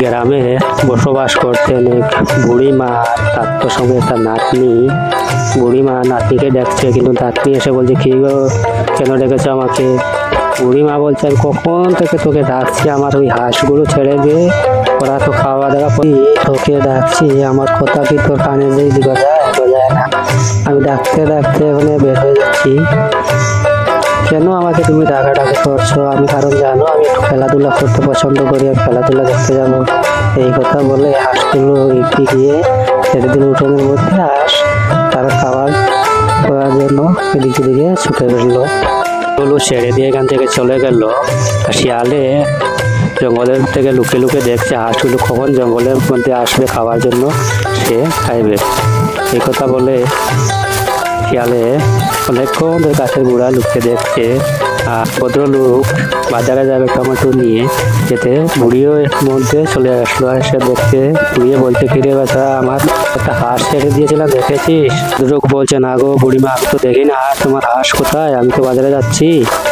গ্রামে বসবাস করতেন এক বুড়িমা, তার তো সঙ্গে একটা নাতনি। বুড়িমা নাতনিকে ডাকছে, কিন্তু নাতনি এসে বলছে, কি গো, কেন ডেকেছো আমাকে? বুড়িমা বলছে, আমি কখন থেকে তোকে ডাকছি, আমার ওই হাঁসগুলো ছেড়ে দে, ওরা তো খাওয়া দাওয়া করি, তোকে ডাকছি, আমার কথা কি তোর কানে যায় না? আমি ডাকতে ডাকতে ওখানে বের হয়ে যাচ্ছি, কেন আমাকে তুমি ডাকাডাকি করছো? আমি কারণ জানো, আমি একটু খেলাধুলা করতে পছন্দ করি, আর খেলাধুলা দেখতে যাবো। এই কথা বলে হাঁসগুলো একটি গিয়ে ছেড়ে দিল উঠোনের মধ্যে। হাঁস তারা খাবার করার জন্য এদিকে দিকে ছুটে বেরলো। ওগুলো ছেড়ে দিয়ে এখান থেকে চলে গেল। শিয়ালে জঙ্গলের থেকে লুকে লুকে দেখছে হাঁসগুলো কখন জঙ্গলের মধ্যে আসবে খাওয়ার জন্য, সে খাইবে। এই কথা বলে শিয়ালে অনেকক্ষণ ধরে গাছের গোড়া লুকতে দেখছে। আর ভদ্রলোক বাজারে যাবে টমেটো নিয়ে, যেতে বুড়িও মধ্যে চলে আসলো। আর সে দেখতে বুড়িয়ে বলছে, ফিরে বাছা, আমার একটা হাঁস ছেড়ে দিয়েছিলাম, দেখেছিস? ভদ্রলোক বলছে, না গো বুড়িমা, আমি তো দেখি না হাঁস, তোমার হাঁস কোথায়? আমি তো বাজারে যাচ্ছি।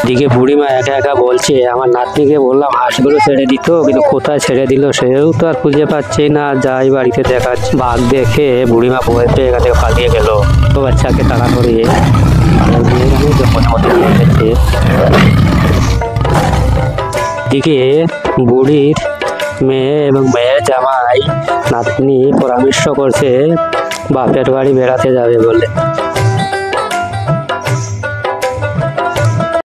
দিকে বুড়িমা একা একা বলছে, আমার নাতনিকে বললাম হাঁসগুলো ছেড়ে দিত, কিন্তু কোথায় ছেড়ে দিল সেও তো আর খুঁজে পাচ্ছি না, যাই বাড়িতে দেখাচ্ছি। বাঘ দেখে বুড়িমা ভয় পেয়ে এখান থেকে পালিয়ে গেল। তো বাচ্চাকে তাড়া করিয়ে দিকে বুড়ির মেয়ে এবং মেয়ের জামাই নাতনি পরামর্শ করছে বাপের বাড়ি বেড়াতে যাবে বলে।